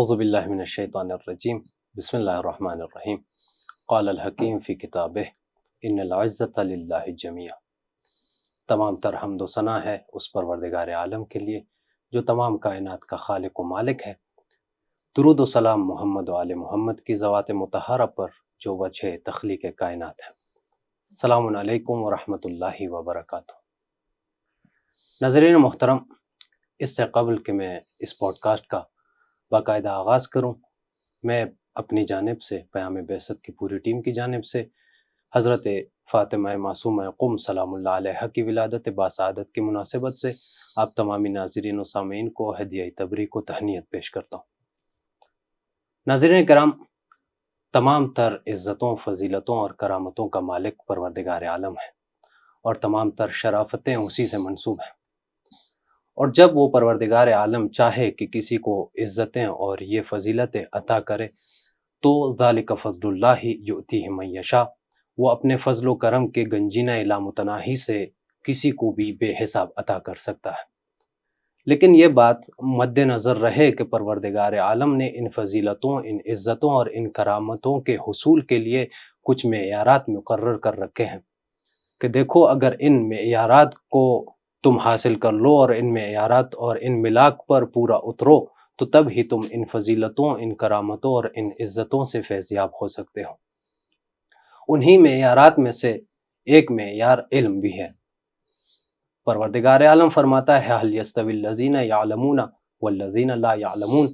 اعوذ باللہ من الشیطان الرجیم بسم اللہ الرحمن الرحیم قال الحکیم فی کتابہ ان العزت للہ جمیعا۔ تمام تر حمد و ثنا ہے اس پروردگار عالم کے لیے جو تمام کائنات کا خالق و مالک ہے۔ درود و سلام محمد و آل محمد کی ذوات مطہرہ پر جو وجہ تخلیق کائنات ہے۔ السلام علیکم ورحمۃ اللہ وبرکاتہ۔ ناظرین محترم، اس سے قبل کہ میں اس پوڈ کاسٹ کا باقاعدہ آغاز کروں، میں اپنی جانب سے پیام بعثت کی پوری ٹیم کی جانب سے حضرت فاطمہ معصومہ قم سلام اللہ علیہا کی ولادت باسعادت کی مناسبت سے آپ تمامی ناظرین و سامعین کو ہدیہ تبریک و تہنیت پیش کرتا ہوں۔ ناظرین کرام، تمام تر عزتوں، فضیلتوں اور کرامتوں کا مالک پروردگار عالم ہے اور تمام تر شرافتیں اسی سے منسوب ہیں، اور جب وہ پروردگار عالم چاہے کہ کسی کو عزتیں اور یہ فضیلتیں عطا کرے تو ذالک فضل اللہ یؤتیہ من یشاء، وہ اپنے فضل و کرم کے گنجینہ لامتناہی سے کسی کو بھی بے حساب عطا کر سکتا ہے۔ لیکن یہ بات مد نظر رہے کہ پروردگار عالم نے ان فضیلتوں، ان عزتوں اور ان کرامتوں کے حصول کے لیے کچھ معیارات مقرر کر رکھے ہیں کہ دیکھو، اگر ان معیارات کو تم حاصل کر لو اور ان معیارات اور ان ملاک پر پورا اترو تو تب ہی تم ان فضیلتوں، ان کرامتوں اور ان عزتوں سے فیضیاب ہو سکتے ہو۔ انہی معیارات میں سے ایک معیار علم بھی ہے۔ پروردگار عالم فرماتا ہے هل يستوي الذين يعلمون والذين لا يعلمون۔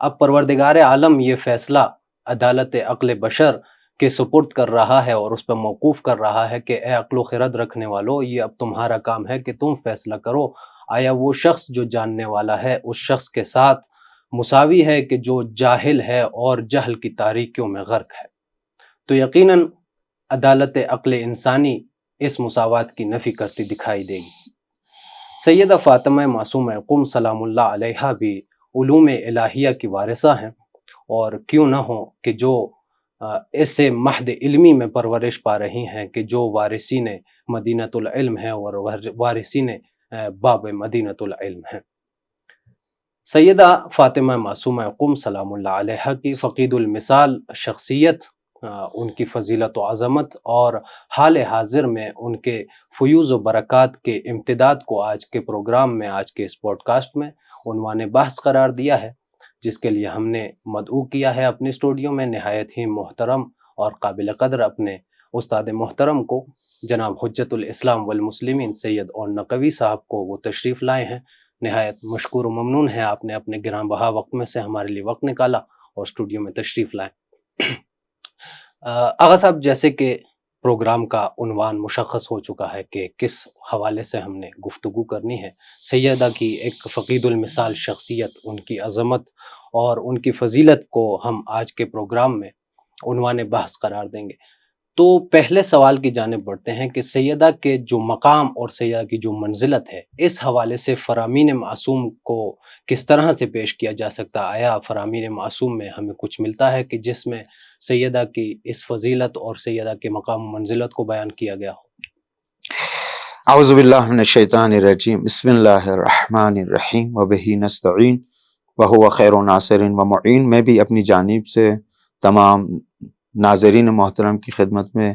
اب پروردگار عالم یہ فیصلہ عدالت عقل بشر کے سپرد کر رہا ہے اور اس پہ موقوف کر رہا ہے کہ اے عقل و خرد رکھنے والو، یہ اب تمہارا کام ہے کہ تم فیصلہ کرو، آیا وہ شخص جو جاننے والا ہے اس شخص کے ساتھ مساوی ہے کہ جو جاہل ہے اور جہل کی تاریکیوں میں غرق ہے؟ تو یقیناً عدالت عقل انسانی اس مساوات کی نفی کرتی دکھائی دے گی۔ سیدہ فاطمہ معصومہ قم سلام اللہ علیہا بھی علوم الہیہ کی وارثہ ہیں، اور کیوں نہ ہو کہ جو ایسے محض علمی میں پرورش پا رہی ہیں کہ جو وارثین مدینۃ العلم ہیں اور وارثین باب مدینۃ العلم ہیں۔ سیدہ فاطمہ معصومہ قم سلام اللہ علیہا کی فقید المثال شخصیت، ان کی فضیلت و عظمت اور حال حاضر میں ان کے فیوز و برکات کے امتداد کو آج کے پروگرام میں، آج کے اس پوڈ کاسٹ میں عنوان بحث قرار دیا ہے، جس کے لیے ہم نے مدعو کیا ہے اپنے اسٹوڈیو میں نہایت ہی محترم اور قابل قدر اپنے استاد محترم کو، جناب حجت الاسلام والمسلمین سید اور نقوی صاحب کو۔ وہ تشریف لائے ہیں، نہایت مشکور و ممنون ہیں، آپ نے اپنے گراں بہا وقت میں سے ہمارے لیے وقت نکالا اور اسٹوڈیو میں تشریف لائے۔ آغا صاحب، جیسے کہ پروگرام کا عنوان مشخص ہو چکا ہے کہ کس حوالے سے ہم نے گفتگو کرنی ہے، سیدہ کی ایک فقید المثال شخصیت، ان کی عظمت اور ان کی فضیلت کو ہم آج کے پروگرام میں عنوان بحث قرار دیں گے۔ تو پہلے سوال کی جانب بڑھتے ہیں کہ سیدہ کے جو مقام اور سیدہ کی جو منزلت ہے، اس حوالے سے فرامین معصوم کو کس طرح سے پیش کیا جا سکتا؟ آیا فرامین معصوم میں ہمیں کچھ ملتا ہے کہ جس میں سیدہ کی اس فضیلت اور سیدہ کے مقام و منزلت کو بیان کیا گیا ہو؟ اعوذ باللہ من الشیطان الرجیم، بسم اللہ الرحمن الرحیم وبہ نستعین وہو خیر ناصر و معین۔ میں بھی اپنی جانب سے تمام ناظرین محترم کی خدمت میں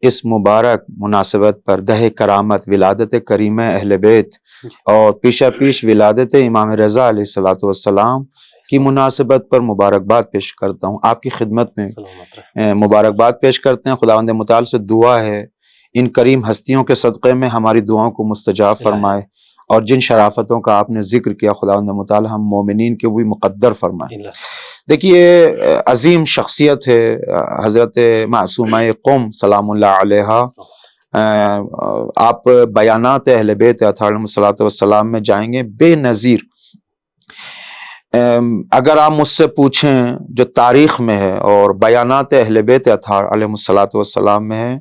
اس مبارک مناسبت پر دہ کرامت ولادت کریمہ اہل بیت اور پیشہ پیش ولادت امام رضا علیہ الصلوۃ والسلام کی مناسبت پر مبارکباد پیش کرتا ہوں۔ آپ کی خدمت میں مبارکباد پیش کرتے ہیں۔ خداوند متعال سے دعا ہے ان کریم ہستیوں کے صدقے میں ہماری دعاؤں کو مستجاب فرمائے، اور جن شرافتوں کا آپ نے ذکر کیا خداوند متعال ہم مومنین کے بھی مقدر فرمائے۔ دیکھیے، عظیم شخصیت ہے حضرت معصومہ قم سلام اللہ علیہا۔ آپ بیانات اہل بیت اطہار علیہم الصلوۃ والسلام میں جائیں گے، بے نظیر۔ اگر آپ مجھ سے پوچھیں جو تاریخ میں ہے اور بیانات اہل بیت اطہار علیہم الصلوۃ والسلام میں ہے،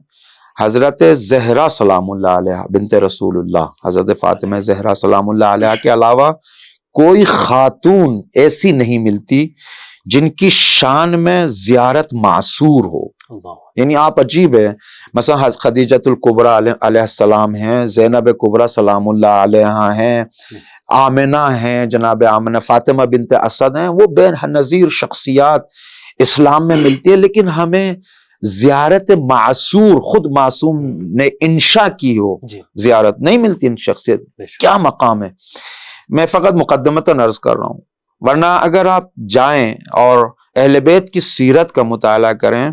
حضرت زہرا سلام اللہ علیہ بنت رسول اللہ، حضرت فاطمہ زہرا سلام اللہ علیہ کے علاوہ کوئی خاتون ایسی نہیں ملتی جن کی شان میں زیارت معصور ہو۔ اللہ یعنی آپ عجیب ہے. مثلا خدیجۃ الکبریٰ علیہ السلام ہیں، زینب کبریٰ سلام اللہ علیہا ہیں، آمنہ ہیں، جناب آمنہ، فاطمہ بنت اسد ہیں. وہ بے نظیر شخصیات اسلام میں ملتی ہے، لیکن ہمیں زیارت معصور، خود معصوم نے انشاء کی ہو جی زیارت نہیں ملتی. ان شخصیت بے شک. کیا مقام ہے. میں فقط مقدمتاً عرض کر رہا ہوں، ورنہ اگر آپ جائیں اور اہل بیت کی سیرت کا مطالعہ کریں،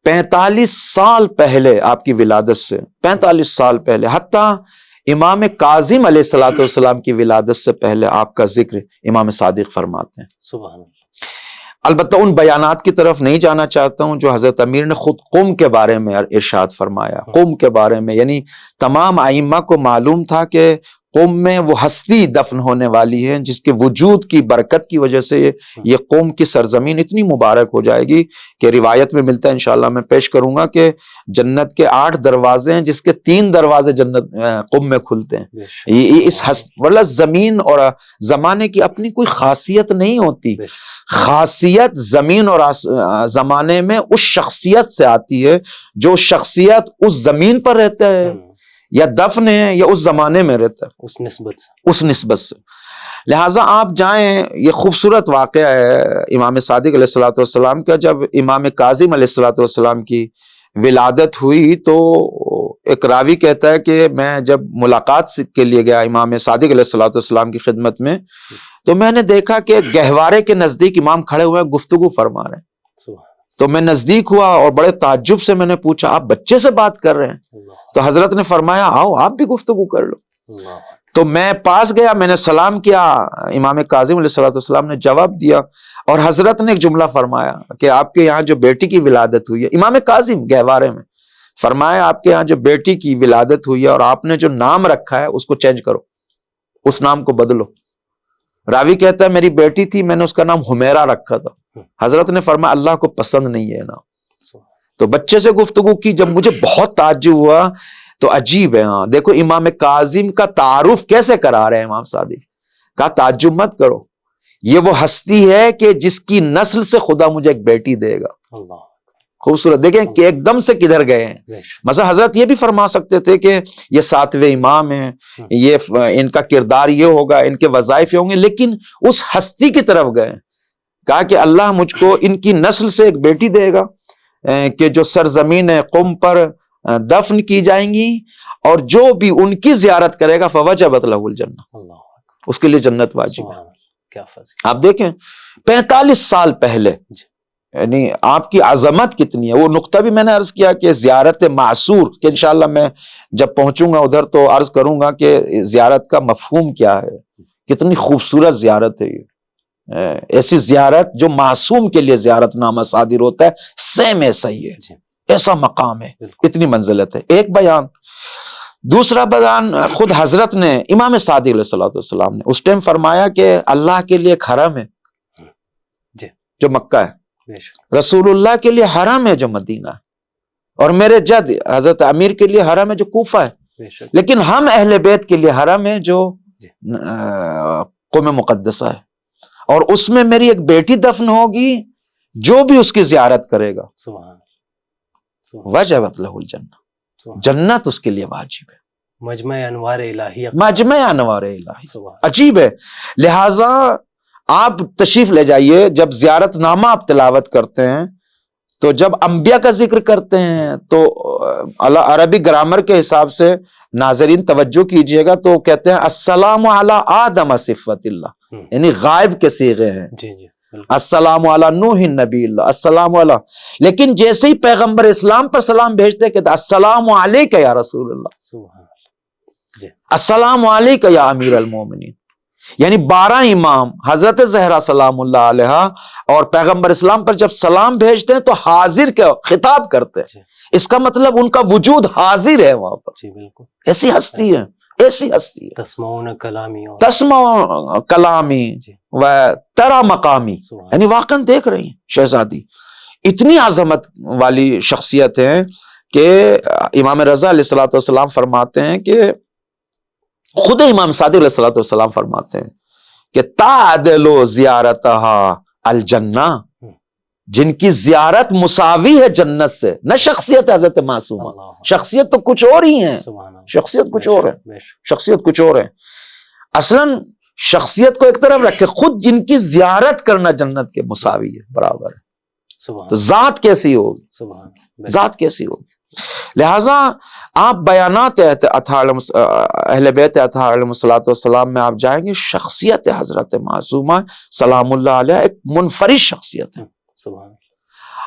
45 سال پہلے آپ کی ولادت سے، 45 سال پہلے، حتیٰ امام کاظم علیہ الصلوۃ والسلام کی ولادت سے پہلے آپ کا ذکر امام صادق فرماتے ہیں. سبحان اللہ. البتہ ان بیانات کی طرف نہیں جانا چاہتا ہوں جو حضرت امیر نے خود قم کے بارے میں ارشاد فرمایا. قم کے بارے میں، یعنی تمام ائمہ کو معلوم تھا کہ قم میں وہ ہستی دفن ہونے والی ہے جس کے وجود کی برکت کی وجہ سے یہ قم کی سرزمین اتنی مبارک ہو جائے گی کہ روایت میں ملتا ہے، انشاءاللہ میں پیش کروں گا، کہ جنت کے 8 دروازے ہیں جس کے 3 دروازے جنت قم میں کھلتے ہیں. بے شک. یہ اس ورنہ زمین اور زمانے کی اپنی کوئی خاصیت نہیں ہوتی. بے شک. خاصیت زمین اور زمانے میں اس شخصیت سے آتی ہے جو شخصیت اس زمین پر رہتا ہے یا دفن ہے یا اس زمانے میں رہتا ہے، اس نسبت سے. اس نسبت سے. لہٰذا آپ جائیں، یہ خوبصورت واقعہ ہے امام صادق علیہ الصلوۃ والسلام کا. جب امام کاظم علیہ الصلوۃ والسلام کی ولادت ہوئی تو ایک راوی کہتا ہے کہ میں جب ملاقات کے لیے گیا امام صادق علیہ الصلوۃ والسلام کی خدمت میں، تو میں نے دیکھا کہ گہوارے کے نزدیک امام کھڑے ہوئے ہیں، گفتگو فرما رہے ہیں. تو میں نزدیک ہوا اور بڑے تعجب سے میں نے پوچھا، آپ بچے سے بات کر رہے ہیں؟ تو حضرت نے فرمایا آؤ آپ بھی گفتگو کر لو. تو میں پاس گیا، میں نے سلام کیا، امام کاظم علیہ الصلوۃ والسلام نے جواب دیا، اور حضرت نے ایک جملہ فرمایا کہ آپ کے یہاں جو بیٹی کی ولادت ہوئی ہے، امام کاظم گہوارے میں فرمایا آپ کے یہاں جو بیٹی کی ولادت ہوئی ہے اور آپ نے جو نام رکھا ہے اس کو چینج کرو، اس نام کو بدلو. راوی کہتا ہے میری بیٹی تھی، میں نے اس کا نام حمیرہ رکھا تھا. حضرت نے فرمایا اللہ کو پسند نہیں ہے نام. تو بچے سے گفتگو کی. جب مجھے بہت تعجب ہوا تو عجیب ہے. ہاں دیکھو امام کاظم کا تعارف کیسے کرا رہے ہیں امام صادق. کہا تعجب مت کرو، یہ وہ ہستی ہے کہ جس کی نسل سے خدا مجھے ایک بیٹی دے گا. اللہ خوبصورت. دیکھیں کہ ایک دم سے کدھر گئے ہیں. مثلا حضرت یہ بھی فرما سکتے تھے کہ یہ 7ویں امام ہیں، یہ ان کا کردار یہ ہوگا، ان کے وظائف یہ ہوں گے، لیکن اس ہستی کی طرف گئے. کہا کہ اللہ مجھ کو ان کی نسل سے ایک بیٹی دے گا کہ جو سرزمین قم پر دفن کی جائیں گی، اور جو بھی ان کی زیارت کرے گا فوجبت لہ الجنہ، اس کے لیے جنت واجب ہے. آپ دیکھیں 45 سال پہلے، یعنی آپ کی عظمت کتنی ہے. وہ نقطہ بھی میں نے عرض کیا کہ زیارت معصور، کہ انشاءاللہ میں جب پہنچوں گا ادھر تو عرض کروں گا کہ زیارت کا مفہوم کیا ہے. کتنی خوبصورت زیارت ہے یہ. ایسی زیارت جو معصوم کے لیے زیارت نامہ صادر ہوتا ہے، سیم ایسا ہی ہے، ایسا مقام ہے، اتنی منزلت ہے. ایک بیان. دوسرا بیان خود حضرت نے، امام صادق علیہ الصلوۃ والسلام نے اس ٹائم فرمایا کہ اللہ کے لیے ایک حرم ہے جو مکہ ہے، رسول اللہ کے لیے حرم ہے جو مدینہ ہے، اور میرے جد حضرت امیر کے لیے حرم ہے جو کوفہ ہے، لیکن ہم اہل بیت کے لیے حرم ہے جو قم مقدسہ ہے. اور اس میں میری ایک بیٹی دفن ہوگی، جو بھی اس کی زیارت کرے گا وجبت لہ الجنہ، جنت اس کے لیے واجب ہے. مجمع انوار الہی، مجمع انوار الہی. عجیب ہے. لہٰذا آپ تشریف لے جائیے، جب زیارت نامہ آپ تلاوت کرتے ہیں تو جب انبیاء کا ذکر کرتے ہیں تو عربی گرامر کے حساب سے ناظرین توجہ کیجئے گا، تو کہتے ہیں السلام علی آدم صفت اللہ، یعنی غائب کے صیغے ہیں. السلام علی نوح نبی اللہ، السلام علی. لیکن جیسے ہی پیغمبر اسلام پر سلام بھیجتے کہتے السلام علیک یا رسول اللہ، السلام علیک یا امیر المومنین. یعنی 12 امام، حضرت زہرا سلام اللہ علیہا اور پیغمبر اسلام پر جب سلام بھیجتے ہیں تو حاضر کا خطاب کرتے ہیں. اس کا مطلب ان کا وجود حاضر ہے وہاں پر. ایسی ہستی ہے، ایسی ہستی ہے. تسمعون کلامی، تسمع کلامی و ترى مقامی، یعنی واقعا دیکھ رہی ہیں شہزادی. اتنی عظمت والی شخصیت ہیں کہ امام رضا علیہ الصلوۃ والسلام فرماتے ہیں کہ خود امام صادق علیہ الصلوۃ والسلام فرماتے ہیں کہ تعدل زیارتها الجنہ، جن کی زیارت مساوی ہے جنت سے، نہ شخصیت حضرت معصومہ، شخصیت تو کچھ اور ہی ہے، شخصیت کچھ اور ہے، شخصیت کچھ اور ہے۔ اصلاً شخصیت کو ایک طرف رکھے، خود جن کی زیارت کرنا جنت کے مساوی ہے، برابر ہے، تو ذات کیسی ہوگی، ذات کیسی ہوگی؟ لہٰذا آپ بیانات اہل بیت اطہار علیہ الصلوۃ والسلام میں آپ جائیں گے، شخصیت حضرت معصومہ سلام اللہ علیہ ایک منفرد شخصیت ہے،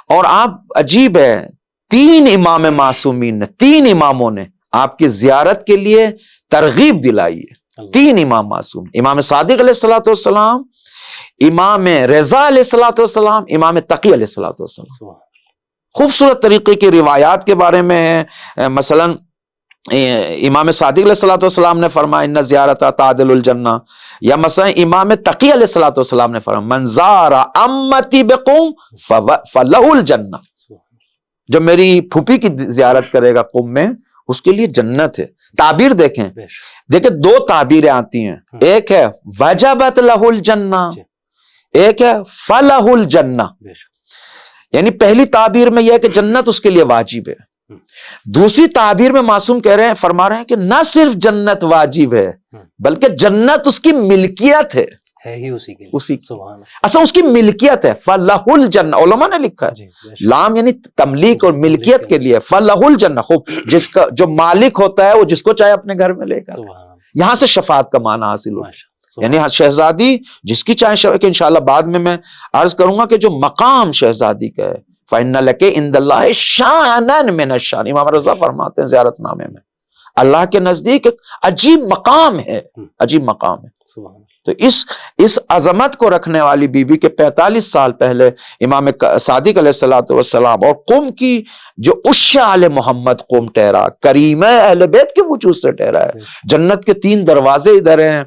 اور آپ عجیب ہے، 3 امام معصومین نے، 3 اماموں نے آپ کی زیارت کے لیے ترغیب دلائی ہے، 3 امام معصوم، امام صادق علیہ الصلوۃ والسلام، امام رضا علیہ الصلوۃ والسلام، امام تقی علیہ الصلوۃ والسلام۔ خوبصورت طریقے کی روایات کے بارے میں ہے، مثلا امام صادق علیہ الصلوۃ والسلام نے فرمایا ان زیارت تعدل الجنہ، یا مثلا امام تقی علیہ الصلوۃ والسلام نے فرمایا من زار امتی بقوم فلہ الجنہ، جو میری پھوپھی کی زیارت کرے گا قوم میں اس کے لیے جنت ہے۔ تعبیر دیکھیں 2 تعبیریں آتی ہیں، ایک ہے وجبت لہ الجنہ، ایک ہے فلہ الجنہ، یعنی پہلی تعبیر میں یہ ہے کہ جنت اس کے لیے واجب ہے، دوسری تعبیر میں معصوم کہہ رہے ہیں، فرما رہے ہیں کہ نہ صرف جنت واجب ہے بلکہ جنت اس کی ملکیت ہے ہی اسی کے اسی لیے، سبحان اللہ، اصلا اس کی ملکیت ہے، فلہ الجنہ، علماء نے لکھا ہے لام یعنی تملیک اور ملکیت کے لیے، فلہ الجنہ، خوب جس کا جو مالک ہوتا ہے وہ جس کو چاہے اپنے گھر میں لے کر، یہاں سے شفاعت کا معنی حاصل ہو، یعنی شہزادی جس کی چاہے، کہ انشاءاللہ بعد میں عرض کروں گا کہ جو مقام شہزادی کا ہے فَإِنَّ لَكَ عِندَ اللَّهِ شَأْنًا مِنَ الشَّأْنِ، امام رضا فرماتے ہیں زیارت نامے میں، اللہ کے نزدیک ایک عجیب مقام ہے، عجیب مقام ہے۔ تو اس عظمت کو رکھنے والی بی بی کے 45 سال پہلے امام صادق علیہ الصلوۃ والسلام اور قوم کی جو عشاء آل محمد قوم ٹھہرا، کریمہ اہل بیت کے وجود سے ٹھہرا ہے، جنت کے 3 دروازے ادھر ہیں،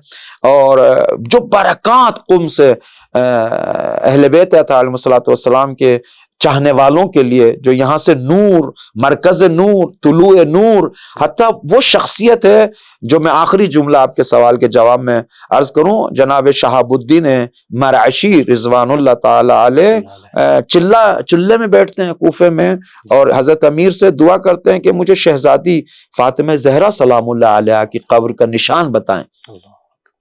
اور جو برکات قوم سے اہل بیت علیہ الصلوۃ والسلام کے چاہنے والوں کے لیے، جو یہاں سے نور، مرکز نور، طلوع نور، حتیٰ وہ شخصیت ہے جو میں آخری جملہ آپ کے سوال کے جواب میں عرض کروں، جناب شہاب الدین مرعشی رضوان اللہ تعالی علیہ چلے میں بیٹھتے ہیں کوفے میں، اور حضرت امیر سے دعا کرتے ہیں کہ مجھے شہزادی فاطمہ زہرا سلام اللہ علیہ کی قبر کا نشان بتائیں،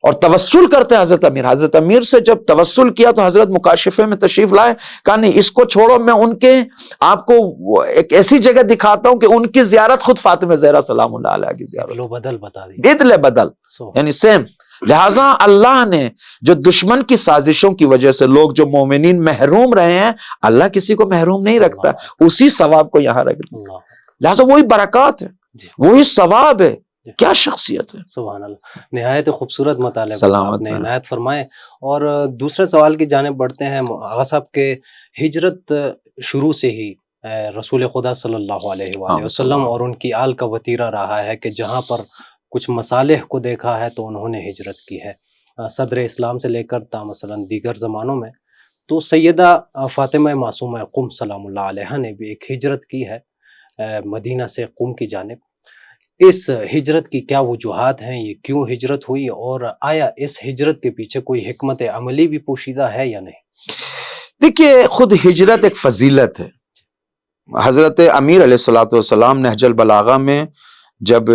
اور توسل کرتے ہیں حضرت امیر سے جب توسل کیا تو حضرت مکاشفے میں تشریف لائے، کہا نہیں اس کو چھوڑو، میں ان کے آپ کو ایک ایسی جگہ دکھاتا ہوں کہ ان کی زیارت خود فاطمہ زہرا سلام اللہ علیہ کی زیارت، بدل بتا دی، بدل یعنی سیم۔ لہٰذا اللہ نے جو دشمن کی سازشوں کی وجہ سے لوگ جو مومنین محروم رہے ہیں، اللہ کسی کو محروم نہیں رکھتا، اسی ثواب کو یہاں رکھ دیا، لہٰذا وہی برکات ہے، وہی ثواب ہے، کیا شخصیت ہے، سبحان اللہ۔ نہایت خوبصورت مطالعہ آپ نے عنایت فرمائے، اور دوسرے سوال کی جانب بڑھتے ہیں۔ آغا صاحب کے ہجرت شروع سے ہی رسول خدا صلی اللہ علیہ وآلہ وسلم اور ان کی آل کا وتیرہ رہا ہے کہ جہاں پر کچھ مصالح کو دیکھا ہے تو انہوں نے ہجرت کی ہے، صدر اسلام سے لے کر تا مثلا دیگر زمانوں میں۔ تو سیدہ فاطمہ معصومہ قم سلام اللہ علیہ نے بھی ایک ہجرت کی ہے مدینہ سے قم کی جانب۔ اس ہجرت کی کیا وجوہات ہیں، یہ کیوں ہجرت ہوئی، اور آیا اس ہجرت کے پیچھے کوئی حکمت عملی بھی پوشیدہ ہے یا نہیں؟ دیکھیے، خود ہجرت ایک فضیلت ہے۔ حضرت امیر علیہ الصلوۃ والسلام نہج البلاغہ میں جب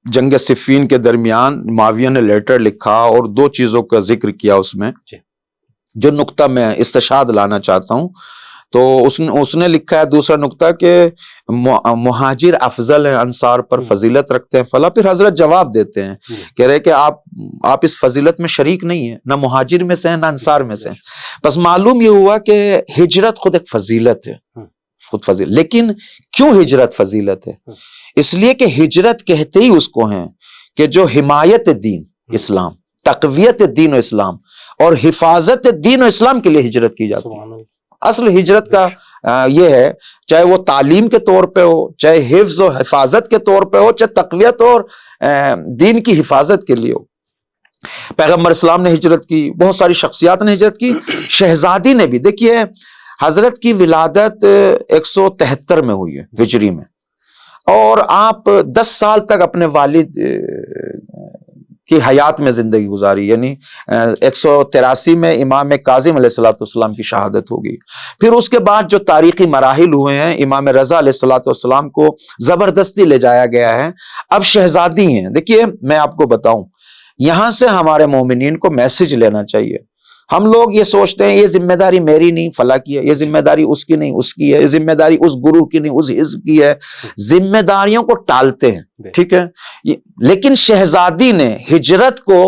جنگ صفین کے درمیان معاویہ نے لیٹر لکھا اور 2 چیزوں کا ذکر کیا اس میں، جو نقطہ میں استشہاد لانا چاہتا ہوں، تو اس نے لکھا ہے دوسرا نقطہ کہ مہاجر افضل ہیں، انصار پر فضیلت رکھتے ہیں فلا۔ پھر حضرت جواب دیتے ہیں، کہہ رہے کہ آپ اس فضیلت میں شریک نہیں ہیں، نہ مہاجر میں سے ہیں نہ انصار میں سے ہیں۔ بس معلوم یہ ہوا کہ ہجرت خود ایک فضیلت ہے، خود فضیلت۔ لیکن کیوں ہجرت فضیلت ہے؟ اس لیے کہ ہجرت کہتے ہی اس کو ہیں کہ جو حمایت دین اسلام، تقویت دین و اسلام اور حفاظت دین و اسلام کے لیے ہجرت کی جاتی ہے۔ اصل ہجرت کا یہ ہے، چاہے وہ تعلیم کے طور پہ ہو، چاہے حفظ و حفاظت کے طور پہ ہو، چاہے تقویت اور دین کی حفاظت کے لیے ہو۔ پیغمبر اسلام نے ہجرت کی، بہت ساری شخصیات نے ہجرت کی، شہزادی نے بھی۔ دیکھیے حضرت کی ولادت 173 میں ہوئی ہے ہجری میں، اور آپ 10 سال تک اپنے والد کی حیات میں زندگی گزاری، یعنی 183 میں امام کاظم علیہ السلام کی شہادت ہوگی۔ پھر اس کے بعد جو تاریخی مراحل ہوئے ہیں، امام رضا علیہ السلام کو زبردستی لے جایا گیا ہے، اب شہزادی ہیں۔ دیکھیے میں آپ کو بتاؤں، یہاں سے ہمارے مومنین کو میسج لینا چاہیے۔ ہم لوگ یہ سوچتے ہیں یہ ذمہ داری میری نہیں فلاں کی ہے، یہ ذمہ داری اس کی نہیں اس کی ہے، یہ ذمہ داری اس گرو کی نہیں اس حزب کی ہے، ذمہ داریوں کو ٹالتے ہیں، ٹھیک ہے۔ لیکن شہزادی نے ہجرت کو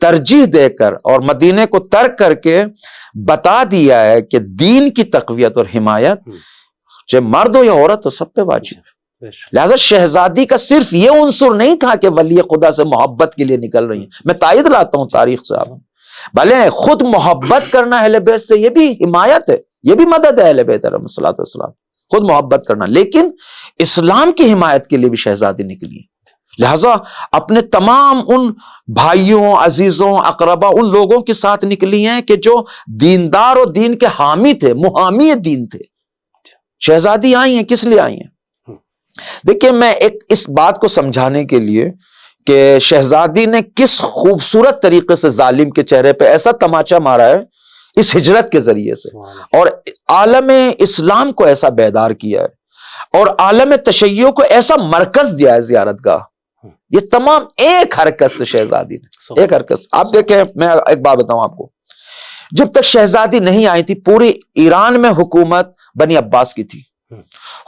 ترجیح دے کر اور مدینے کو ترک کر کے بتا دیا ہے کہ دین کی تقویت اور حمایت چاہے مرد ہو یا عورت ہو سب پہ واجب ہے۔ لہذا شہزادی کا صرف یہ عنصر نہیں تھا کہ ولی خدا سے محبت کے لیے نکل رہی ہیں، میں تائید لاتا ہوں تاریخ سے، آپ بھلے خود محبت کرنا اہل بیت سے یہ بھی حمایت ہے، یہ بھی مدد ہے اہل بیت علیہ السلام، خود محبت کرنا، لیکن اسلام کی حمایت کے لیے بھی شہزادی نکلی ہے۔ لہذا اپنے تمام ان بھائیوں، عزیزوں، اقربا، ان لوگوں کے ساتھ نکلی ہیں کہ جو دیندار اور دین کے حامی تھے، محامی دین تھے۔ شہزادی آئی ہیں، کس لیے آئی ہیں؟ دیکھیں میں اس بات کو سمجھانے کے لیے کہ شہزادی نے کس خوبصورت طریقے سے ظالم کے چہرے پہ ایسا تماچا مارا ہے اس ہجرت کے ذریعے سے، اور عالم اسلام کو ایسا بیدار کیا ہے، اور عالم تشیع کو ایسا مرکز دیا ہے زیارت گاہ، یہ تمام ایک حرکت سے شہزادی نے، ایک حرکت سے۔ آپ دیکھیں میں ایک بات بتاؤں آپ کو، جب تک شہزادی نہیں آئی تھی پوری ایران میں حکومت بنی عباس کی تھی،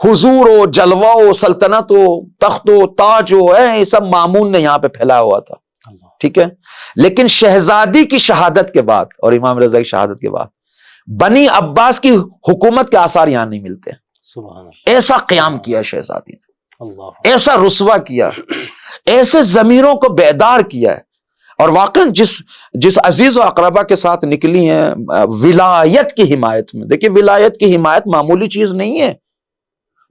حضور ہو، جلوہ ہو، سلطنت ہو، تخت ہو، تاج ہو، یہ سب مامون نے یہاں پہ پھیلایا ہوا تھا، ٹھیک ہے۔ لیکن شہزادی کی شہادت کے بعد اور امام رضا کی شہادت کے بعد بنی عباس کی حکومت کے آثار یہاں نہیں ملتے۔ ایسا قیام کیا شہزادی نے، ایسا رسوا کیا، ایسے ضمیروں کو بیدار کیا ہے، اور واقعا جس عزیز و اقربا کے ساتھ نکلی ہیں ولایت کی حمایت میں، دیکھیں ولایت کی حمایت معمولی چیز نہیں ہے،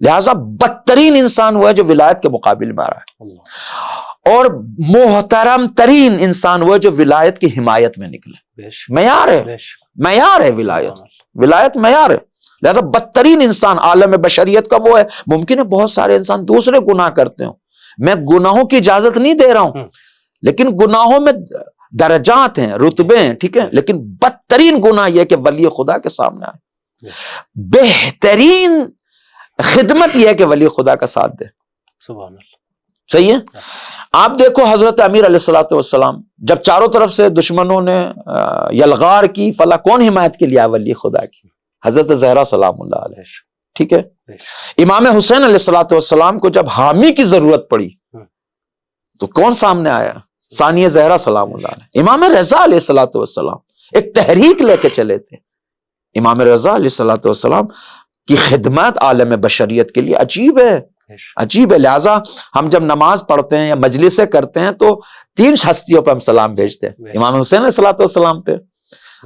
لہذا بدترین انسان وہ ہے جو ولایت کے مقابل میں آ رہا ہے، اور محترم ترین انسان وہ ہے جو ولایت کی حمایت میں نکلے۔ معیار ہے، معیار ہے، ولایت معیار ہے۔ لہذا بدترین انسان عالم بشریت کا وہ ہے۔ ممکن ہے بہت سارے انسان دوسرے گناہ کرتے ہوں، میں گناہوں کی اجازت نہیں دے رہا ہوں، لیکن گناہوں میں درجات ہیں، رتبے ہیں، ٹھیک ہے، لیکن بدترین گناہ یہ کہ ولی خدا کے سامنے آئے، بہترین خدمت یہ ہے کہ ولی خدا کا ساتھ دے۔ سبحان اللہ، صحیح ہے۔ آپ دیکھو حضرت امیر علیہ السلام جب چاروں طرف سے دشمنوں نے یلغار کی، فلا کون حمایت کے لیے آیا؟ ولی خدا کی، حضرت زہرا سلام اللہ علیہ، ٹھیک ہے۔ امام حسین علیہ السلام کو جب حامی کی ضرورت پڑی تو کون سامنے آیا؟ ثانی زہرا سلام اللہ علیہ۔ امام رضا علیہ السلام ایک تحریک لے کے چلے تھے۔ امام رضا علیہ السلام کی خدمات عالم بشریت کے لیے عجیب ہے، عجیب ہے۔ لہٰذا ہم جب نماز پڑھتے ہیں یا مجلسیں کرتے ہیں تو 3 ہستیوں پہ ہم سلام بھیجتے ہیں، امام حسین علیہ السلام پہ،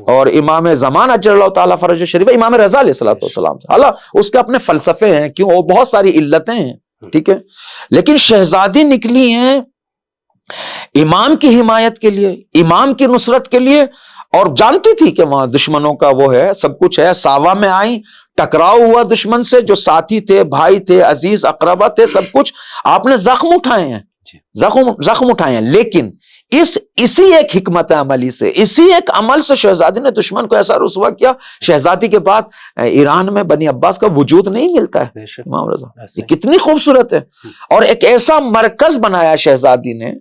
اور امام زمان اجل اللہ تعالیٰ فرج شریف، امام رضا علیہ السلام سے۔ حالانکہ اس کے اپنے فلسفے ہیں، کیوں، وہ بہت ساری علتیں ہیں، ٹھیک ہے، لیکن شہزادی نکلی ہیں امام کی حمایت کے لیے، امام کی نصرت کے لیے، اور جانتی تھی کہ وہاں دشمنوں کا وہ ہے، سب کچھ ہے۔ ساوا میں آئیں، ٹکراؤ ہوا دشمن سے، جو ساتھی تھے، بھائی تھے، عزیز اقربا تھے، سب کچھ آپ نے زخم اٹھائے ہیں، زخم اٹھائے ہیں، لیکن اسی ایک حکمت عملی سے، اسی ایک عمل سے شہزادی نے دشمن کو ایسا رسوا کیا۔ شہزادی کے بعد ایران میں بنی عباس کا وجود نہیں ملتا ہے، امام رضا، یہ کتنی خوبصورت ہے، اور ایک ایسا مرکز بنایا شہزادی نے،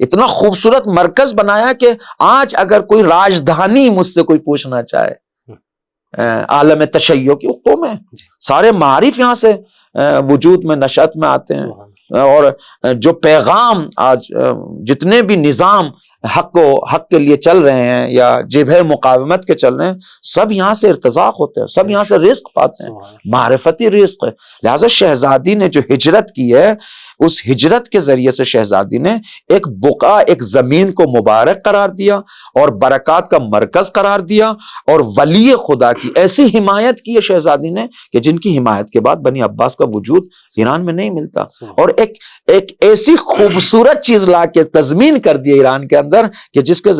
اتنا خوبصورت مرکز بنایا کہ آج اگر کوئی راجدھانی مجھ سے کوئی پوچھنا چاہے عالم تشیع کی، وہ میں سارے معارف یہاں سے وجود میں نشأت میں آتے ہیں، اور جو پیغام آج جتنے بھی نظام حق کے لیے چل رہے ہیں یا جبہہ مقاومت کے چل رہے ہیں، سب یہاں سے ارتزاق ہوتے ہیں، سب یہاں سے رزق پاتے ہیں، معرفتی رزق ہے۔ لہذا شہزادی نے جو ہجرت کی ہے، اس ہجرت کے ذریعے سے شہزادی نے ایک بقعہ، ایک زمین کو مبارک قرار دیا، اور برکات کا مرکز قرار دیا، اور ولی خدا کی ایسی حمایت کی ہے شہزادی نے کہ جن کی حمایت کے بعد بنی عباس کا وجود ایران میں نہیں ملتا، اور ایک ایسی خوبصورت چیز لا کے تضمین کر دیا ایران کے اندر کہ جس کے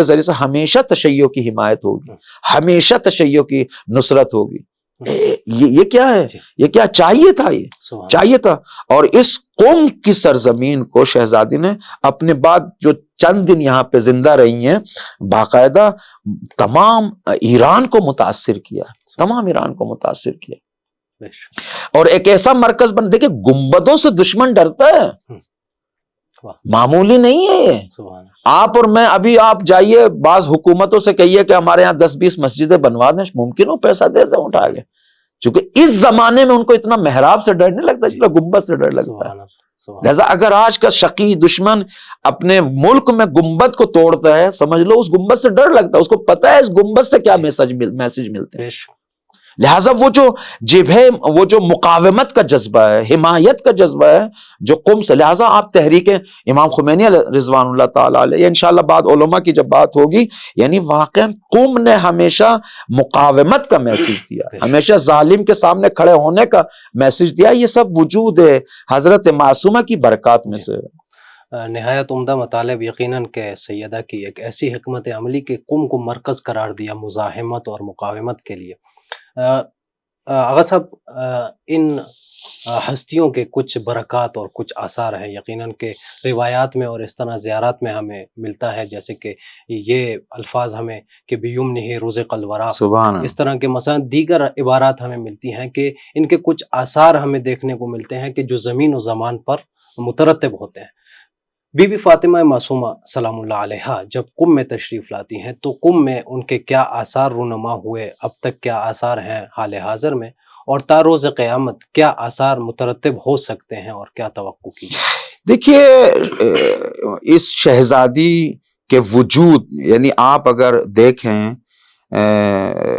ذریعے سے ہمیشہ تشیع کی حمایت ہوگی، ہمیشہ تشیع کی نصرت ہوگی۔ یہ کیا ہے؟ یہ کیا چاہیے تھا؟ یہ چاہیے تھا. اور اس قوم کی سرزمین کو شہزادی نے اپنے بعد جو چند دن یہاں پہ زندہ رہی ہیں باقاعدہ تمام ایران کو متاثر کیا، تمام ایران کو متاثر کیا. اور ایک ایسا مرکز بن، دیکھیں گنبدوں سے دشمن ڈرتا ہے، معمولی نہیں ہے یہ. آپ اور میں ابھی آپ جائیے بعض حکومتوں سے کہیے کہ ہمارے یہاں 10-20 مسجدیں بنوا دیں، ممکن ہو پیسہ دے دیں اٹھا کے، چونکہ اس زمانے میں ان کو اتنا محراب سے ڈر نہیں لگتا جتنا گنبد سے ڈر لگتا ہے. لہذا اگر آج کا شقی دشمن اپنے ملک میں گنبد کو توڑتا ہے، سمجھ لو اس گنبد سے ڈر لگتا ہے، اس کو پتا ہے اس گنبد سے کیا میسج ملتے ہیں. لہٰذا وہ جو جبہے، وہ جو مقاومت کا جذبہ ہے، حمایت کا جذبہ ہے جو قوم سے، لہٰذا آپ تحریک امام خمینی رضوان اللہ تعالیٰ علیہ، انشاءاللہ بعد علماء کی جب بات ہوگی، یعنی واقعا قوم نے ہمیشہ مقاومت کا میسج دیا، ہمیشہ ظالم کے سامنے کھڑے ہونے کا میسج دیا. یہ سب وجود ہے حضرت معصومہ کی برکات میں سے. نہایت عمدہ مطالب یقیناً کہ سیدہ کی ایک ایسی حکمت عملی کے قوم کو مرکز قرار دیا مزاحمت اور مقاومت کے لیے. آغا صاحب، ان ہستیوں کے کچھ برکات اور کچھ آثار ہیں یقیناً کہ روایات میں اور اس طرح زیارات میں ہمیں ملتا ہے، جیسے کہ یہ الفاظ ہمیں کہ بیمنہ رزق الورا، اس طرح کے مثلا دیگر عبارات ہمیں ملتی ہیں کہ ان کے کچھ آثار ہمیں دیکھنے کو ملتے ہیں کہ جو زمین و زمان پر مترتب ہوتے ہیں. بی بی فاطمہ معصومہ سلام اللہ علیہا جب قم میں تشریف لاتی ہیں تو قم میں ان کے کیا آثار رونما ہوئے، اب تک کیا آثار ہیں حال حاضر میں، اور تا روز قیامت کیا آثار مترتب ہو سکتے ہیں اور کیا توقع کی جائے؟ دیکھیے اس شہزادی کے وجود، یعنی آپ اگر دیکھیں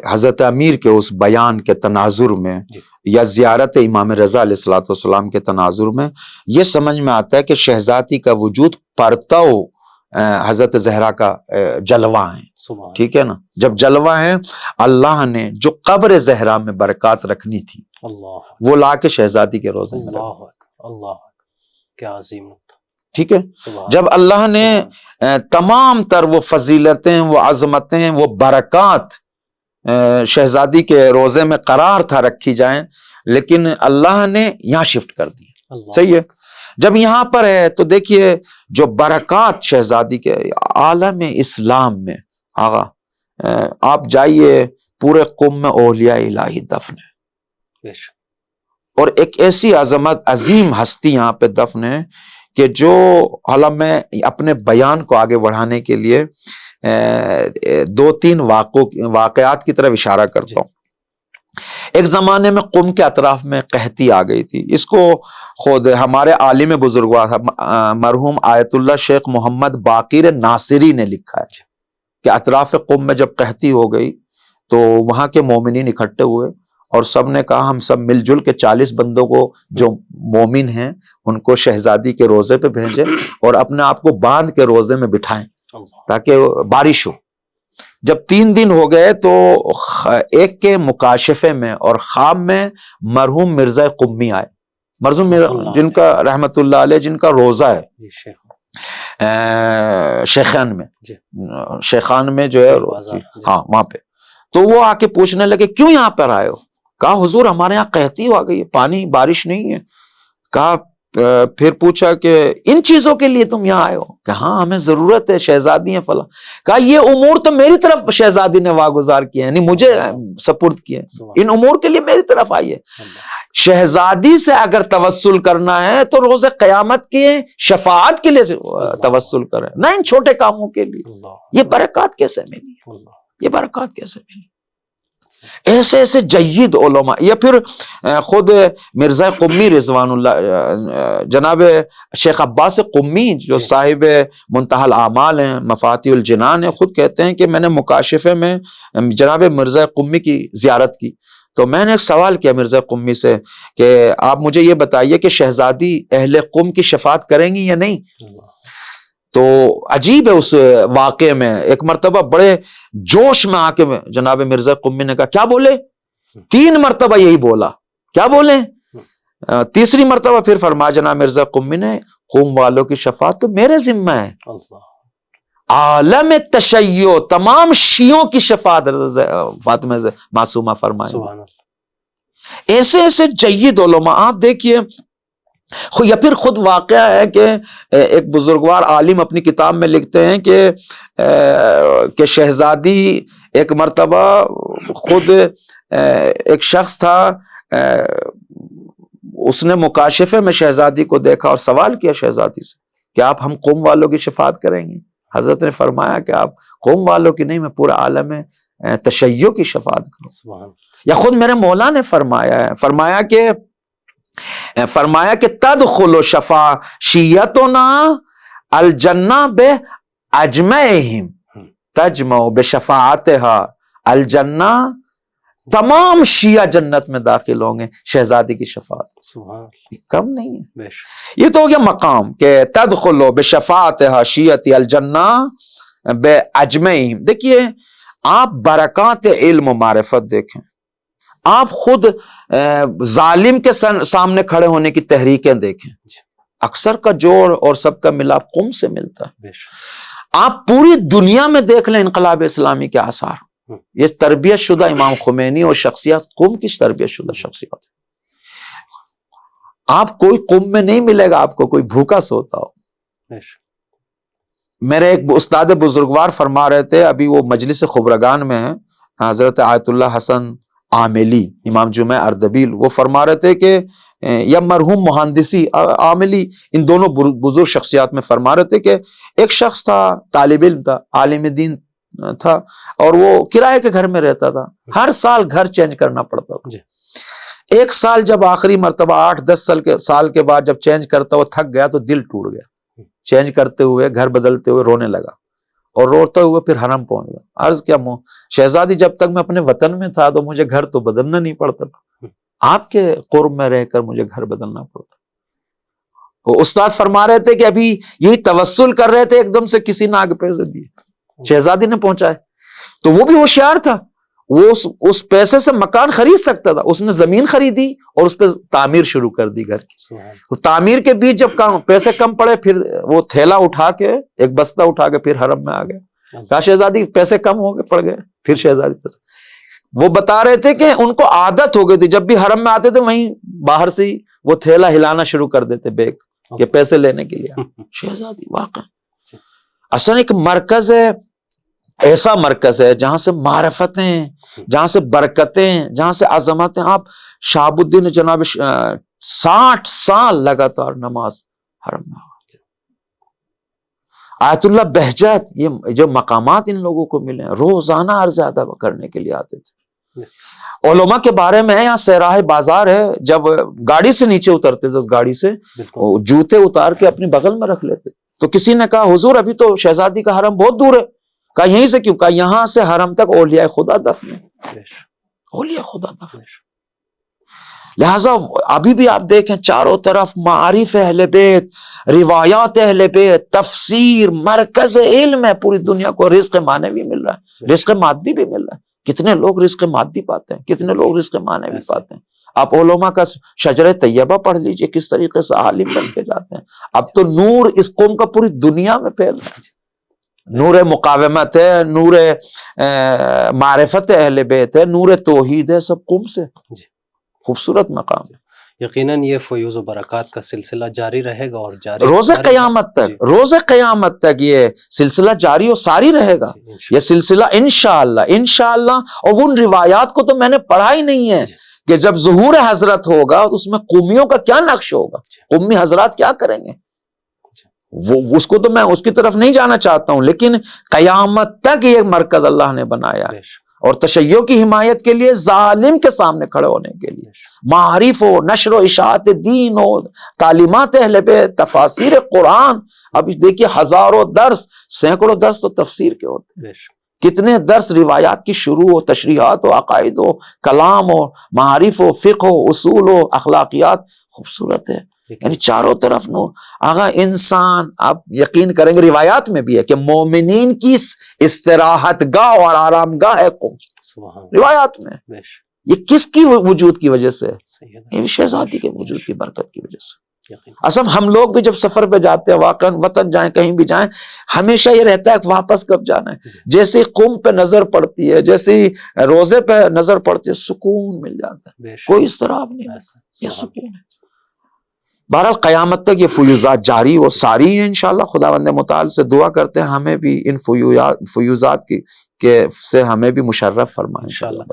حضرت امیر کے اس بیان کے تناظر میں یا زیارت امام رضا علیہ الصلوۃ والسلام کے تناظر میں یہ سمجھ میں آتا ہے کہ شہزادی کا وجود پرتو حضرت زہرا کا جلوہ ہیں. ٹھیک ہے نا؟ جب جلوہ ہیں اللہ نے جو قبر زہرا میں برکات رکھنی تھی وہ لا کے شہزادی کے روزے میں رکھ. اللہ کیا عظیم. ٹھیک ہے، جب اللہ نے تمام تر وہ فضیلتیں، وہ عظمتیں، وہ برکات شہزادی کے روزے میں قرار تھا رکھی جائیں، لیکن اللہ نے یہاں شفٹ کر دی. صحیح ہے، جب یہاں پر ہے تو دیکھیے جو برکات شہزادی کے عالم اسلام میں، آغا آپ جائیے پورے قم میں اولیاء الہی دفن ہے، اور ایک ایسی عظمت عظیم ہستی یہاں پہ دفن ہے کہ جو حالا میں اپنے بیان کو آگے بڑھانے کے لیے 2-3 واقعات کی طرف اشارہ کرتا ہوں. ایک زمانے میں قم کے اطراف میں قحطی آ گئی تھی. اس کو خود ہمارے عالم بزرگوار مرحوم آیت اللہ شیخ محمد باقر ناصری نے لکھا ہے کہ اطراف قم میں جب قحطی ہو گئی تو وہاں کے مومنین اکٹھے ہوئے اور سب نے کہا ہم سب مل جل کے 40 بندوں کو جو مومن ہیں ان کو شہزادی کے روزے پہ بھیجیں اور اپنے آپ کو باندھ کے روزے میں بٹھائیں تاکہ بارش ہو. جب 3 دن ہو گئے تو ایک کے مکاشفے میں اور خواب میں مرحوم مرزا قمی آئے، مرحوم جن کا رحمت اللہ علیہ جن کا روزہ ہے شیخان میں جو ہے، ہاں وہاں پہ. تو وہ آ کے پوچھنے لگے کیوں یہاں پر آئے ہو؟ کہا حضور ہمارے یہاں قحطی ہو گئی، پانی بارش نہیں ہے. کہا پھر پوچھا کہ ان چیزوں کے لیے تم یہاں آئے ہو؟ کہ ہاں ہمیں ضرورت ہے، شہزادی ہیں فلاں. کہا یہ امور تو میری طرف شہزادی نے واگزار کیے، یعنی مجھے سپرد کیے، ان امور کے لیے میری طرف آئیے. شہزادی سے اگر توسل کرنا ہے تو روز قیامت کی شفاعت کے لیے توسل کریں، نہ ان چھوٹے کاموں کے لیے. یہ برکات کیسے ملی؟ یہ برکات کیسے ملی؟ ایسے ایسے جید علماء. یا پھر خود مرزا قمی رضوان اللہ، جناب شیخ عباس قمی جو صاحب منتہی الاعمال ہیں، مفاتیح الجنان ہیں، خود کہتے ہیں کہ میں نے مکاشفے میں جناب مرزا قمی کی زیارت کی تو میں نے ایک سوال کیا مرزا قمی سے کہ آپ مجھے یہ بتائیے کہ شہزادی اہل قم کی شفاعت کریں گی یا نہیں؟ تو عجیب ہے اس واقعے میں ایک مرتبہ بڑے جوش میں آ کے جناب مرزا قمی نے کہا کیا بولے؟ 3 مرتبہ یہی بولا، کیا بولے؟ تیسری مرتبہ پھر فرمایا جناب مرزا قمی نے قوم والوں کی شفاعت تو میرے ذمہ ہے. عالم تشیع تمام شیعوں کی شفاعت فاطمہ معصومہ فرمائے. ایسے ایسے جید علماء آپ دیکھیے. یا پھر خود واقعہ ہے کہ ایک بزرگوار عالم اپنی کتاب میں لکھتے ہیں کہ شہزادی ایک مرتبہ خود ایک شخص تھا، اس نے مکاشفے میں شہزادی کو دیکھا اور سوال کیا شہزادی سے کہ آپ ہم قوم والوں کی شفاعت کریں گے؟ حضرت نے فرمایا کہ آپ قوم والوں کی نہیں، میں پورا عالم تشیع کی شفاعت کروں. یا خود میرے مولا نے فرمایا کہ تدخل شفاعیتنا الجنہ باجمعہم تجمع بشفاعتها الجنہ. تمام شیعہ جنت میں داخل ہوں گے شہزادی کی شفاعت. یہ کم نہیں ہے. یہ تو ہو گیا مقام کہ تدخل بشفاعتها شیعتی الجنہ باجمعہم. دیکھیے آپ برکات علم و معرفت دیکھیں، آپ خود ظالم کے سامنے کھڑے ہونے کی تحریکیں دیکھیں. اکثر کا جوڑ اور سب کا ملاپ قم سے ملتا ہے. آپ پوری دنیا میں دیکھ لیں انقلاب اسلامی کے آثار، یہ تربیت شدہ امام خمینی اور شخصیات قم کی تربیت شدہ شخصیات. آپ کوئی قم میں نہیں ملے گا آپ کو کوئی بھوکا سوتا ہو. میرے ایک استاد بزرگوار فرما رہے تھے، ابھی وہ مجلس خبرگان میں ہیں، حضرت آیت اللہ حسن عاملی امام جمعہ اردبیل، وہ فرما رہے تھے کہ یا مرحوم مہندسی عاملی، ان دونوں بزرگ شخصیات میں فرما رہے تھے کہ ایک شخص تھا، طالب علم تھا، عالم دین تھا، اور وہ کرائے کے گھر میں رہتا تھا. ہر سال گھر چینج کرنا پڑتا تھا. ایک سال جب آخری مرتبہ 8-10 سال کے بعد جب چینج کرتا وہ تھک گیا تو دل ٹوٹ گیا. چینج کرتے ہوئے گھر بدلتے ہوئے رونے لگا اور روتے ہوئے پھر حرم پہنچ گیا. عرض کیا شہزادی جب تک میں اپنے وطن میں تھا تو مجھے گھر تو بدلنا نہیں پڑتا تھا، آپ کے قرب میں رہ کر مجھے گھر بدلنا پڑتا. وہ استاد فرما رہے تھے کہ ابھی یہی توسل کر رہے تھے، ایک دم سے کسی نے آگ پیسے دیے، شہزادی نے پہنچائے. تو وہ بھی ہوشیار تھا، وہ اس پیسے سے مکان خرید سکتا تھا، اس نے زمین خریدی اور اس پہ تعمیر شروع کر دی گھر کی. تعمیر کے بیچ جب پیسے کم پڑے پھر وہ تھیلا اٹھا کے ایک بستہ اٹھا کے پھر حرم میں آ گئے. کہا شہزادی پیسے کم ہو گئے پڑ گئے، پھر شہزادی پیسے. وہ بتا رہے تھے کہ ان کو عادت ہو گئی تھی، جب بھی حرم میں آتے تھے وہیں باہر سے ہی وہ تھیلا ہلانا شروع کر دیتے بیگ کے پیسے لینے کے لیے. شہزادی واقع اصل ایک مرکز ہے، ایسا مرکز ہے جہاں سے معرفتیں، جہاں سے برکتیں، جہاں سے عظمتیں. آپ شہاب الدین جناب 60 سال لگاتار نماز حرم میں. آیت اللہ بہجت، یہ جو مقامات ان لوگوں کو ملے ہیں، روزانہ عرض ادب کرنے کے لیے آتے تھے. علماء کے بارے میں یہاں سہراہ بازار ہے، جب گاڑی سے نیچے اترتے تھے گاڑی سے جوتے اتار کے اپنے بغل میں رکھ لیتے. تو کسی نے کہا حضور ابھی تو شہزادی کا حرم بہت دور ہے. کہا یہیں سے کیوں؟ کہا یہاں سے حرم تک اولیاء خدا دفن ہے، اولیاء خدا دفن. لہذا ابھی بھی آپ دیکھیں چاروں طرف معارف اہل بیت، روایات اہل بیت، تفسیر، مرکز علم ہے. پوری دنیا کو رزق معنوی مل رہا ہے، رزق مادی بھی مل رہا ہے. کتنے لوگ رزق مادی پاتے ہیں، کتنے لوگ رزق معنوی پاتے ہیں. آپ علماء کا شجرہ طیبہ پڑھ لیجئے، کس طریقے سے عالم بن کے جاتے ہیں. اب تو نور اس قوم کا پوری دنیا میں پھیل رہا ہے. نور مقاومت ہے، نور معرفت اہل بیت ہے، نور توحید ہے، سب قوم سے. خوبصورت مقام ہے. یقیناً یہ فیوز و برکات کا سلسلہ جاری رہے گا اور جاری روز قیامت تک، روز قیامت تک یہ سلسلہ جاری و ساری رہے گا. یہ سلسلہ انشاءاللہ. اور ان روایات کو تو میں نے پڑھا ہی نہیں ہے کہ جب ظہور حضرت ہوگا تو اس میں قومیوں کا کیا نقش ہوگا، قومی حضرات کیا کریں گے. وہ اس کو تو میں اس کی طرف نہیں جانا چاہتا ہوں، لیکن قیامت تک یہ مرکز اللہ نے بنایا ہے. اور تشیع کی حمایت کے لیے، ظالم کے سامنے کھڑے ہونے کے لیے، معارف و نشر و اشاعت دین و تعلیمات اہل بیت، تفاسیر قرآن. اب دیکھیے ہزاروں درس، سینکڑوں درس تو تفسیر کے ہوتے ہیں. کتنے درس روایات کی شروع و تشریحات و عقائد و کلام و معارف و فقہ و اصول و اخلاقیات. خوبصورت ہے. یعنی چاروں طرف نور. آگا انسان، آپ یقین کریں گے روایات میں بھی ہے کہ مومنین کی استراحت گاہ اور آرام گاہ ہے قوم. روایات میں یہ کس کی وجود کی وجہ سے؟ یہ شہزادی کے وجود کی برکت کی وجہ سے. اصل ہم لوگ بھی جب سفر پہ جاتے ہیں واقعا وطن جائیں کہیں بھی جائیں ہمیشہ یہ رہتا ہے کہ واپس کب جانا ہے. جیسے قم پہ نظر پڑتی ہے جیسے روزے پہ نظر پڑتی ہے سکون مل جاتا ہے, کوئی اضطراب نہیں, یہ سکون ہے. بہرحال قیامت تک یہ فیوزات جاری و ساری ہیں انشاءاللہ. خداوند متعال سے دعا کرتے ہیں ہمیں بھی ان فیوزات کے سے ہمیں بھی مشرف فرمائے انشاءاللہ.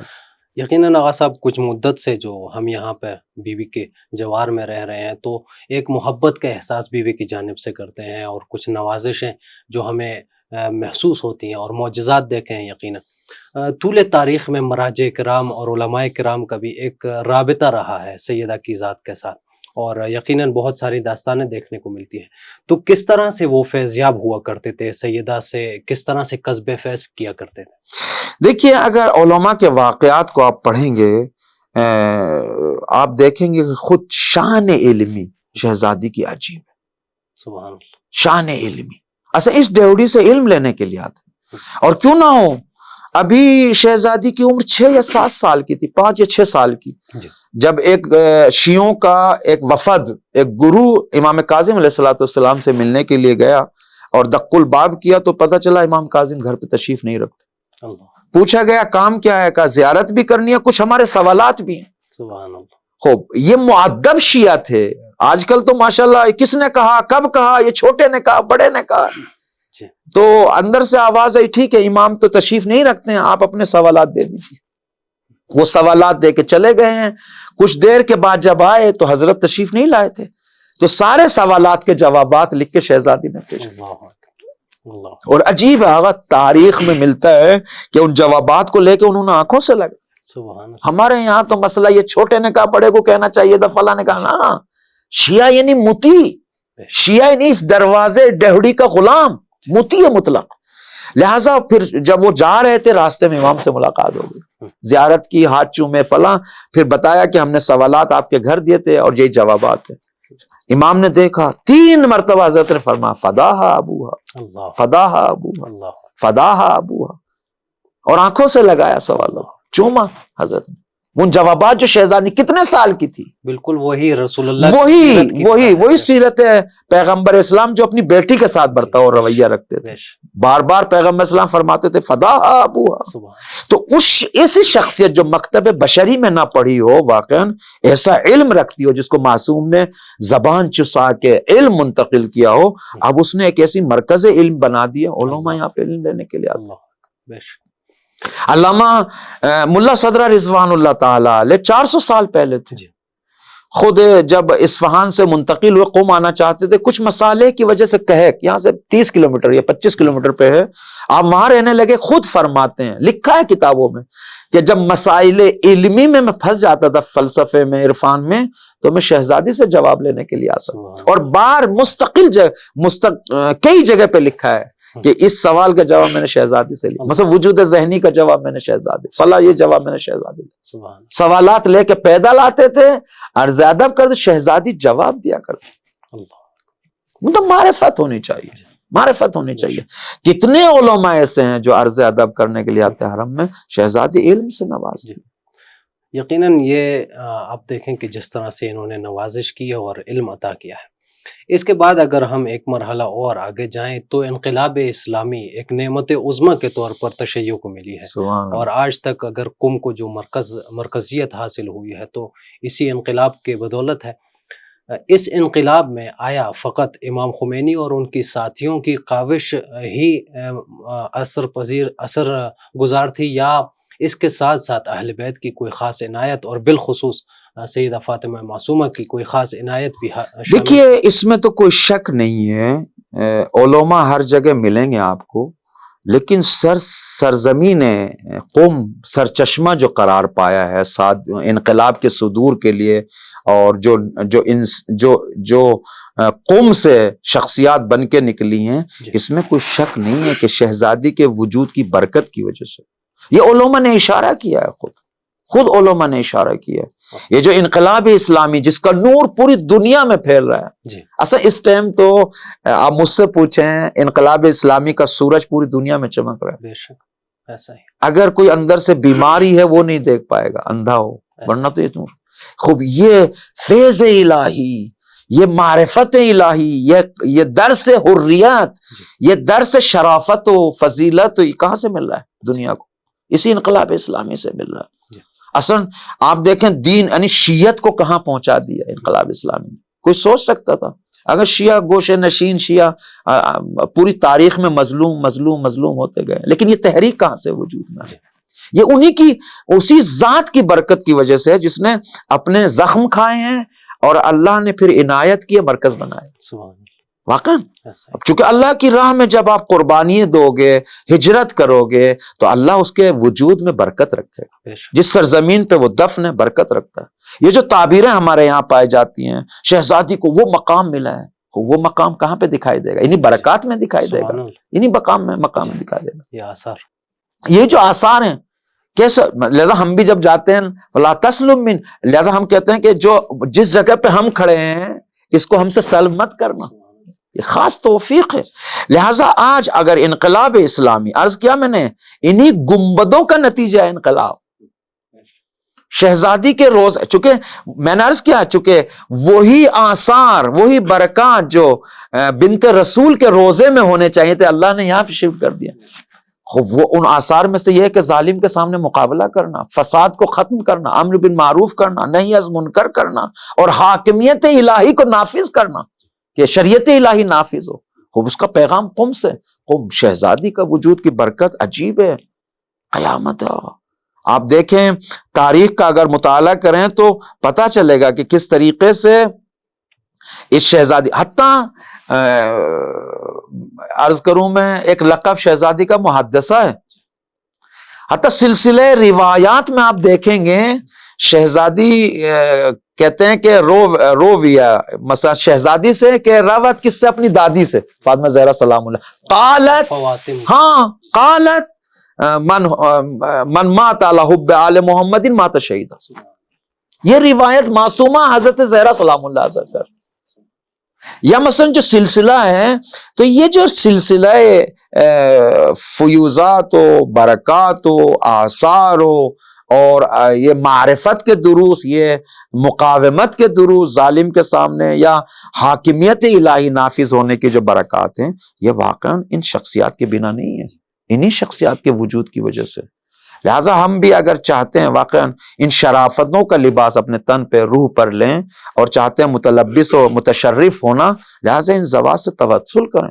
یقیناً آغا صاحب کچھ مدت سے جو ہم یہاں پہ بیوی کے جوار میں رہ رہے ہیں تو ایک محبت کا احساس بیوی کی جانب سے کرتے ہیں اور کچھ نوازشیں جو ہمیں محسوس ہوتی ہیں اور معجزات دیکھے ہیں. یقیناً طول تاریخ میں مراجع کرام اور علماء کرام کا بھی ایک رابطہ رہا ہے سیدہ کی ذات کے ساتھ اور یقیناً بہت ساری داستانیں دیکھنے کو ملتی ہیں. تو کس طرح سے وہ فیضیاب ہوا کرتے تھے سیدہ سے, کس طرح سے قصب فیض کیا کرتے تھے؟ دیکھیے اگر علماء کے واقعات کو آپ پڑھیں گے آپ دیکھیں گے کہ خود شان علمی شہزادی کی عجیب ہے. سبحان اللہ. شان علمی اصل اس ڈیوڑی سے علم لینے کے لیے آتے اور کیوں نہ ہو. ابھی شہزادی کی عمر 6 یا 7 سال کی تھی, 5 یا 6 سال کی, جب ایک شیعوں کا ایک وفد ایک گرو امام کاظم علیہ السلام سے ملنے کے لیے گیا اور دق الباب کیا تو پتہ چلا امام کاظم گھر پہ تشریف نہیں رکھتے. پوچھا گیا کام کیا ہے, کہا زیارت بھی کرنی ہے, کچھ ہمارے سوالات بھی ہیں. سبحان اللہ. خوب یہ مؤدب شیعہ تھے. آج کل تو ماشاءاللہ کس نے کہا, کب کہا, یہ چھوٹے نے کہا, بڑے نے کہا, تو اندر سے آواز آئی ٹھیک ہے امام تو تشریف نہیں رکھتے ہیں, آپ اپنے سوالات دے دیجیے. وہ سوالات دے کے چلے گئے ہیں. کچھ دیر کے بعد جب آئے تو حضرت تشریف نہیں لائے تھے, تو سارے سوالات کے جوابات لکھ کے شہزادی نے پیش کیے. اور عجیب ہے آغا تاریخ میں ملتا ہے کہ ان جوابات کو لے کے انہوں نے آنکھوں سے لگے. ہمارے یہاں تو مسئلہ یہ چھوٹے نے کہا بڑے کو کہنا چاہیے تھا, فلاں نے کہا نا. شیعہ یعنی متی, شیعہ یعنی اس دروازے ڈہڑی کا غلام, متی ہے مطلق. لہٰذا پھر جب وہ جا رہے تھے راستے میں امام سے ملاقات ہو گئی, زیارت کی, ہاتھ چومے فلاں, پھر بتایا کہ ہم نے سوالات آپ کے گھر دیے تھے اور یہی جوابات ہیں. امام نے دیکھا 3 مرتبہ حضرت نے فرمایا فداہا ابوہا, فداہا ابوہا, فداہا ابوہا, اور آنکھوں سے لگایا سوالوں, چوما حضرت نے. ان جوابات جو شہزادی کتنے سال کی تھی, بالکل وہی رسول اللہ وہی سیرت ہے پیغمبر اسلام جو اپنی بیٹی کے ساتھ برتاؤ اور رویہ رکھتے تھے. بار بار پیغمبر اسلام فرماتے تھے فداہا ابوہا. تو ایسی شخصیت جو مکتب بشری میں نہ پڑھی ہو, واقعاً ایسا علم رکھتی ہو جس کو معصوم نے زبان چسا کے علم منتقل کیا ہو, اب اس نے ایک ایسی مرکز علم بنا دیا. علماء یہاں پہ علم لینے کے لیے آتے. علامہ ملا صدرہ رضوان اللہ تعالی علیہ 400 سال پہلے تھے. خود جب اصفہان سے منتقل ہوئے قم آنا چاہتے تھے, کچھ مسالے کی وجہ سے کہک یہاں سے 30 کلومیٹر یا 25 کلومیٹر پہ ہے, آپ وہاں رہنے لگے. خود فرماتے ہیں, لکھا ہے کتابوں میں, کہ جب مسائل علمی میں پھنس جاتا تھا فلسفے میں عرفان میں, تو میں شہزادی سے جواب لینے کے لیے آتا. اور بار کئی جگہ پہ لکھا ہے کہ اس سوال کا جواب میں نے شہزادی سے لیا, مثلا وجود ذہنی کا جواب میں نے شہزادی, فلاں یہ جواب میں نے شہزادی لیا. سوالات لے کے پیدل آتے تھے, عرض ادب کرتے, شہزادی جواب دیا کرتے. مطلب معرفت ہونی چاہیے, معرفت ہونی چاہیے. کتنے علماء ایسے ہیں جو عرض ادب کرنے کے لیے آتے ہیں حرم میں, شہزادی علم سے نواز. یقیناً یہ آپ دیکھیں کہ جس طرح سے انہوں نے نوازش کی ہے اور علم عطا کیا ہے. اس کے بعد اگر ہم ایک مرحلہ اور آگے جائیں تو انقلاب اسلامی ایک نعمت عظمیٰ کے طور پر تشیع کو ملی ہے, اور آج تک اگر قم کو جو مرکزیت حاصل ہوئی ہے تو اسی انقلاب کے بدولت ہے. اس انقلاب میں آیا فقط امام خمینی اور ان کی ساتھیوں کی کاوش ہی اثر گزار تھی, یا اس کے ساتھ ساتھ اہل بیت کی کوئی خاص عنایت اور بالخصوص سیدہ فاطمہ معصومہ کی کوئی خاص عنایت بھی شامل؟ دیکھیے اس میں تو کوئی شک نہیں ہے, علماء ہر جگہ ملیں گے آپ کو, لیکن سرزمین قم سرچشمہ جو قرار پایا ہے انقلاب کے صدور کے لیے, اور جو قم سے شخصیات بن کے نکلی ہیں, اس میں کوئی شک نہیں ہے کہ شہزادی کے وجود کی برکت کی وجہ سے. یہ علماء نے اشارہ کیا ہے, خود علماء نے اشارہ کیا ہے. یہ جو انقلاب اسلامی جس کا نور پوری دنیا میں پھیل رہا ہے, اصلا اس ٹائم تو آپ مجھ سے پوچھیں انقلاب اسلامی کا سورج پوری دنیا میں چمک رہا ہے. بے شک ایسا ہی. اگر کوئی اندر سے بیماری ہے وہ نہیں دیکھ پائے گا, اندھا ہو, ورنہ تو یہ نور. خوب یہ فیض الہی, یہ معرفت الہی، یہ درس حریت، یہ درس شرافت و فضیلت کہاں سے مل رہا ہے دنیا کو؟ اسی انقلاب اسلامی سے مل رہا ہے۔ اصلا آپ دیکھیں دین یعنی شیعت کو کہاں پہنچا دیا انقلاب اسلامی نے، کوئی سوچ سکتا تھا؟ اگر شیعہ گوشے نشین شیعہ پوری تاریخ میں مظلوم مظلوم مظلوم ہوتے گئے، لیکن یہ تحریک کہاں سے وجود میں آئی؟ یہ انہی کی اسی ذات کی برکت کی وجہ سے جس نے اپنے زخم کھائے ہیں اور اللہ نے پھر عنایت کی مرکز بنائے۔ واقعا اب چونکہ اللہ کی راہ میں جب آپ قربانی دو گے، ہجرت کرو گے، تو اللہ اس کے وجود میں برکت رکھے گا۔ جس سرزمین پہ وہ دفن ہے برکت رکھتا ہے۔ یہ جو تعبیریں ہمارے یہاں پائی جاتی ہیں، شہزادی کو وہ مقام ملا ہے، وہ مقام کہاں پہ دکھائی دے گا؟ انہی برکات میں دکھائی دے گا، انہی مقام میں دکھائی دے گا۔ یہ آثار، یہ جو آثار ہیں کیسے، لہذا ہم بھی جب جاتے ہیں وَلَا تَسْلُمْ مِنْ، لہذا ہم کہتے ہیں کہ جو جس جگہ پہ ہم کھڑے ہیں اس کو ہم سے سلب مت کرنا، یہ خاص توفیق ہے۔ لہذا آج اگر انقلاب اسلامی، عرض کیا میں نے، انہی گنبدوں کا نتیجہ ہے انقلاب۔ شہزادی کے روز، چونکہ میں نے عرض کیا، چونکہ وہی آثار، وہی برکات جو بنت رسول کے روزے میں ہونے چاہیے تھے، اللہ نے یہاں پہ شفٹ کر دیا۔ وہ ان آثار میں سے یہ ہے کہ ظالم کے سامنے مقابلہ کرنا، فساد کو ختم کرنا، امر بالمعروف کرنا، نہی از منکر کرنا، اور حاکمیت الہی کو نافذ کرنا کہ شریعت الہی نافذ ہو۔ اس کا پیغام قم سے، قم شہزادی کا وجود کی برکت عجیب ہے، قیامت ہے۔ آپ دیکھیں تاریخ کا اگر مطالعہ کریں تو پتہ چلے گا کہ کس طریقے سے اس شہزادی، حتیٰ عرض کروں میں، ایک لقب شہزادی کا محدثہ ہے، حتیٰ سلسلے روایات میں آپ دیکھیں گے شہزادی کہتے ہیں کہ رویا مثلا شہزادی سے کہ روت کس سے؟ اپنی دادی سے، فاطمہ زہرا سلام اللہ، قالت، ہاں قالت من مات علی حب آل محمد مات شہیدا۔ یہ روایت معصومہ حضرت زہرا سلام اللہ سے کر، یا مثلا جو سلسلہ ہے، تو یہ جو سلسلہ فیوزات و برکات و آثار اور یہ معرفت کے دروس، یہ مقاومت کے دروس ظالم کے سامنے، یا حاکمیت الہی نافذ ہونے کی جو برکات ہیں، یہ واقعاً ان شخصیات کے بنا نہیں ہے، انہی شخصیات کے وجود کی وجہ سے۔ لہذا ہم بھی اگر چاہتے ہیں واقعاً ان شرافتوں کا لباس اپنے تن پہ، روح پر لیں، اور چاہتے ہیں متلبس و متشرف ہونا، لہذا ان زوات سے توسل کریں،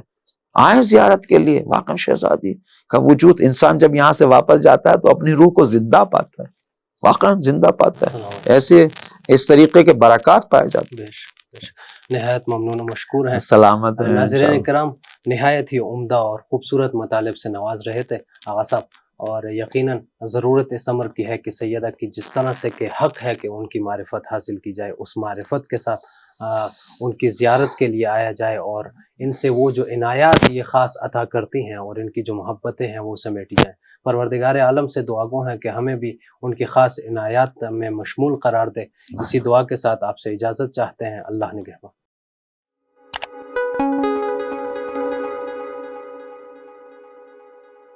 آئیں زیارت کے لیے۔ واقعاً شہزادی کا وجود، انسان جب یہاں سے واپس جاتا ہے تو اپنی روح کو زندہ پاتا ہے، واقعاً زندہ پاتا ہے، ایسے اس طریقے کے برکات پائے جاتے ہیں۔ نہایت ممنون و مشکور ہیں۔ سلامت ہیں۔ ناظرین کرام، نہایت ہی عمدہ اور خوبصورت مطالب سے نواز رہے تھے آغا صاحب، اور یقیناً ضرورت اس امر کی ہے کہ سیدہ کی جس طرح سے کہ حق ہے کہ ان کی معرفت حاصل کی جائے، اس معرفت کے ساتھ ان کی زیارت کے لیے آیا جائے، اور ان سے وہ جو عنایات یہ خاص عطا کرتی ہیں اور ان کی جو محبتیں ہیں وہ سمیٹی جائیں۔ پروردگار عالم سے دعا گو ہیں کہ ہمیں بھی ان کی خاص عنایات میں مشمول قرار دے۔ اسی دعا کے ساتھ آپ سے اجازت چاہتے ہیں۔ اللہ نگہبان۔